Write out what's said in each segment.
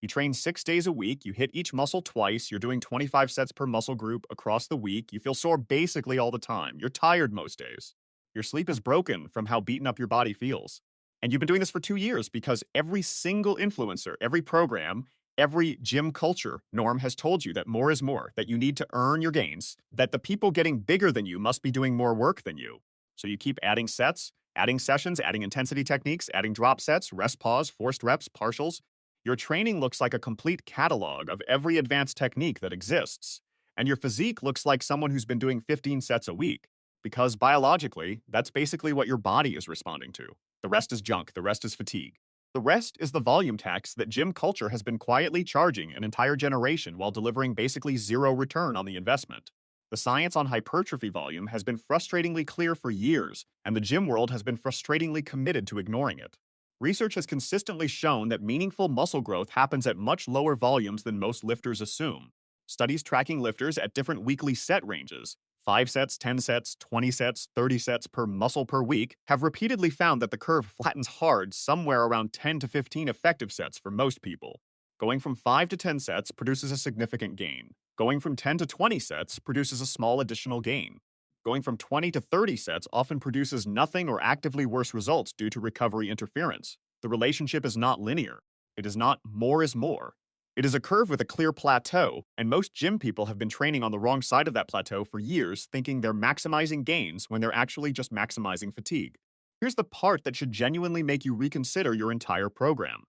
You train 6 days a week, you hit each muscle twice, you're doing 25 sets per muscle group across the week, you feel sore basically all the time, you're tired most days. Your sleep is broken from how beaten up your body feels. And you've been doing this for 2 years because every single influencer, every program, every gym culture norm has told you that more is more, that you need to earn your gains, that the people getting bigger than you must be doing more work than you. So you keep adding sets, adding sessions, adding intensity techniques, adding drop sets, rest pause, forced reps, partials. Your training looks like a complete catalog of every advanced technique that exists. And your physique looks like someone who's been doing 15 sets a week. Because biologically, that's basically what your body is responding to. The rest is junk, the rest is fatigue. The rest is the volume tax that gym culture has been quietly charging an entire generation while delivering basically zero return on the investment. The science on hypertrophy volume has been frustratingly clear for years, and the gym world has been frustratingly committed to ignoring it. Research has consistently shown that meaningful muscle growth happens at much lower volumes than most lifters assume. Studies tracking lifters at different weekly set ranges, 5 sets, 10 sets, 20 sets, 30 sets per muscle per week, have repeatedly found that the curve flattens hard somewhere around 10 to 15 effective sets for most people. Going from 5 to 10 sets produces a significant gain. Going from 10 to 20 sets produces a small additional gain. Going from 20 to 30 sets often produces nothing or actively worse results due to recovery interference. The relationship is not linear. It is not more is more. It is a curve with a clear plateau, and most gym people have been training on the wrong side of that plateau for years, thinking they're maximizing gains when they're actually just maximizing fatigue. Here's the part that should genuinely make you reconsider your entire program.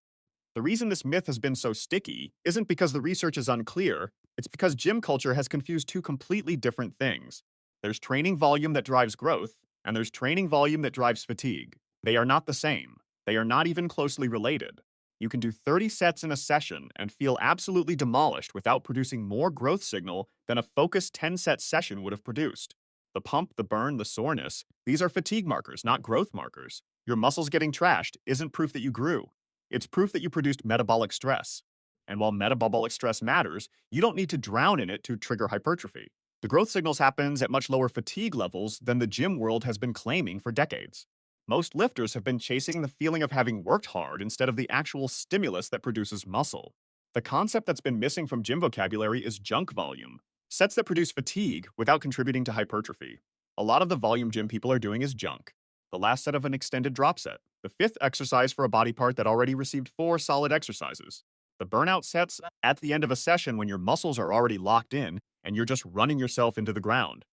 The reason this myth has been so sticky isn't because the research is unclear, it's because gym culture has confused two completely different things. There's training volume that drives growth, and there's training volume that drives fatigue. They are not the same. They are not even closely related. You can do 30 sets in a session and feel absolutely demolished without producing more growth signal than a focused 10-set session would have produced. The pump, the burn, the soreness, these are fatigue markers, not growth markers. Your muscles getting trashed isn't proof that you grew. It's proof that you produced metabolic stress. And while metabolic stress matters, you don't need to drown in it to trigger hypertrophy. The growth signals happens at much lower fatigue levels than the gym world has been claiming for decades. Most lifters have been chasing the feeling of having worked hard instead of the actual stimulus that produces muscle. The concept that's been missing from gym vocabulary is junk volume, sets that produce fatigue without contributing to hypertrophy. A lot of the volume gym people are doing is junk. The last set of an extended drop set, the fifth exercise for a body part that already received 4 solid exercises. The burnout sets at the end of a session when your muscles are already locked in and you're just running yourself into the ground.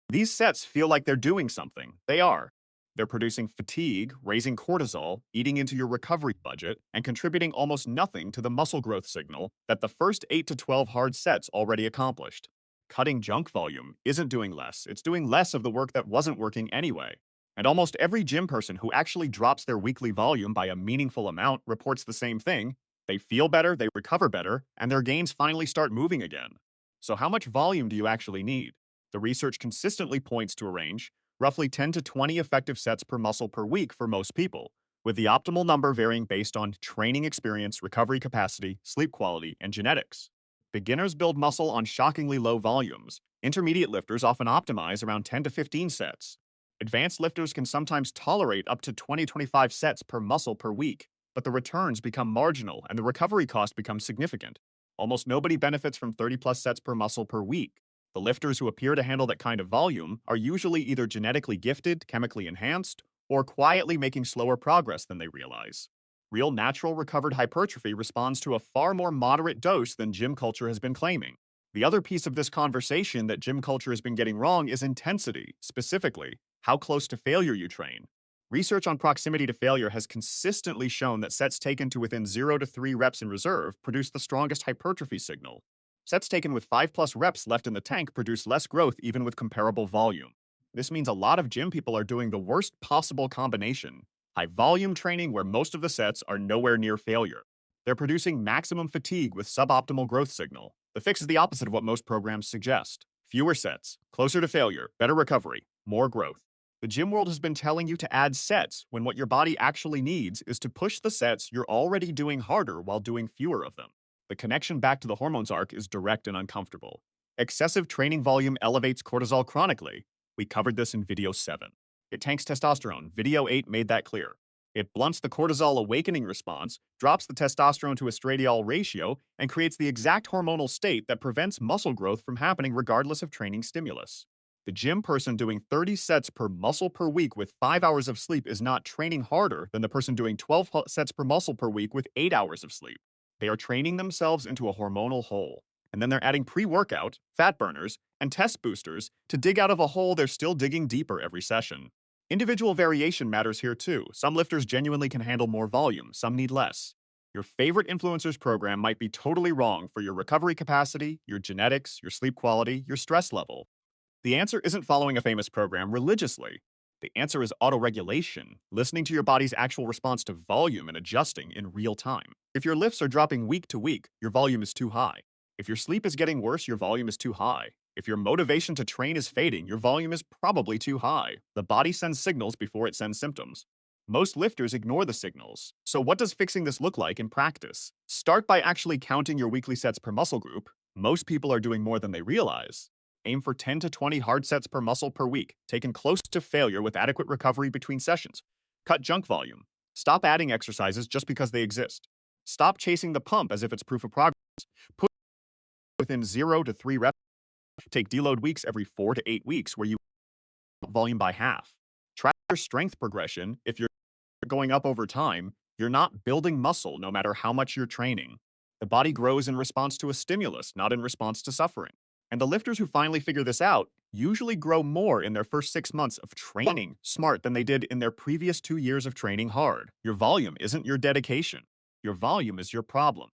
These sets feel like they're doing something. They are. They're producing fatigue, raising cortisol, eating into your recovery budget, and contributing almost nothing to the muscle growth signal that the first 8 to 12 hard sets already accomplished. Cutting junk volume isn't doing less, it's doing less of the work that wasn't working anyway. And almost every gym person who actually drops their weekly volume by a meaningful amount reports the same thing. They feel better, they recover better, and their gains finally start moving again. So, how much volume do you actually need? The research consistently points to a range, roughly 10 to 20 effective sets per muscle per week for most people, with the optimal number varying based on training experience, recovery capacity, sleep quality, and genetics. Beginners build muscle on shockingly low volumes. Intermediate lifters often optimize around 10 to 15 sets. Advanced lifters can sometimes tolerate up to 20-25 sets per muscle per week, but the returns become marginal and the recovery cost becomes significant. Almost nobody benefits from 30 plus sets per muscle per week. The lifters who appear to handle that kind of volume are usually either genetically gifted, chemically enhanced, or quietly making slower progress than they realize. Real natural recovered hypertrophy responds to a far more moderate dose than gym culture has been claiming. The other piece of this conversation that gym culture has been getting wrong is intensity, specifically, how close to failure you train. Research on proximity to failure has consistently shown that sets taken to within 0 to 3 reps in reserve produce the strongest hypertrophy signal. Sets taken with 5 plus reps left in the tank produce less growth even with comparable volume. This means a lot of gym people are doing the worst possible combination: high volume training where most of the sets are nowhere near failure. They're producing maximum fatigue with suboptimal growth signal. The fix is the opposite of what most programs suggest: fewer sets, closer to failure, better recovery, more growth. The gym world has been telling you to add sets when what your body actually needs is to push the sets you're already doing harder while doing fewer of them. The connection back to the hormones arc is direct and uncomfortable. Excessive training volume elevates cortisol chronically. We covered this in video 7. It tanks testosterone. Video 8 made that clear. It blunts the cortisol awakening response, drops the testosterone to estradiol ratio, and creates the exact hormonal state that prevents muscle growth from happening regardless of training stimulus. The gym person doing 30 sets per muscle per week with 5 hours of sleep is not training harder than the person doing 12 sets per muscle per week with 8 hours of sleep. They are training themselves into a hormonal hole. And then they're adding pre workout, fat burners, and test boosters to dig out of a hole they're still digging deeper every session. Individual variation matters here too. Some lifters genuinely can handle more volume, some need less. Your favorite influencer's program might be totally wrong for your recovery capacity, your genetics, your sleep quality, your stress level. The answer isn't following a famous program religiously. The answer is autoregulation, listening to your body's actual response to volume and adjusting in real time. If your lifts are dropping week to week, your volume is too high. If your sleep is getting worse, your volume is too high. If your motivation to train is fading, your volume is probably too high. The body sends signals before it sends symptoms. Most lifters ignore the signals. So what does fixing this look like in practice? Start by actually counting your weekly sets per muscle group. Most people are doing more than they realize. Aim for 10 to 20 hard sets per muscle per week, taken close to failure with adequate recovery between sessions. Cut junk volume. Stop adding exercises just because they exist. Stop chasing the pump as if it's proof of progress. Put within 0 to 3 reps. Take deload weeks every 4 to 8 weeks where you volume by half. Track your strength progression. If you're going up over time, you're not building muscle no matter how much you're training. The body grows in response to a stimulus, not in response to suffering. And the lifters who finally figure this out usually grow more in their first 6 months of training smart than they did in their previous 2 years of training hard. Your volume isn't your dedication. Your volume is your problem.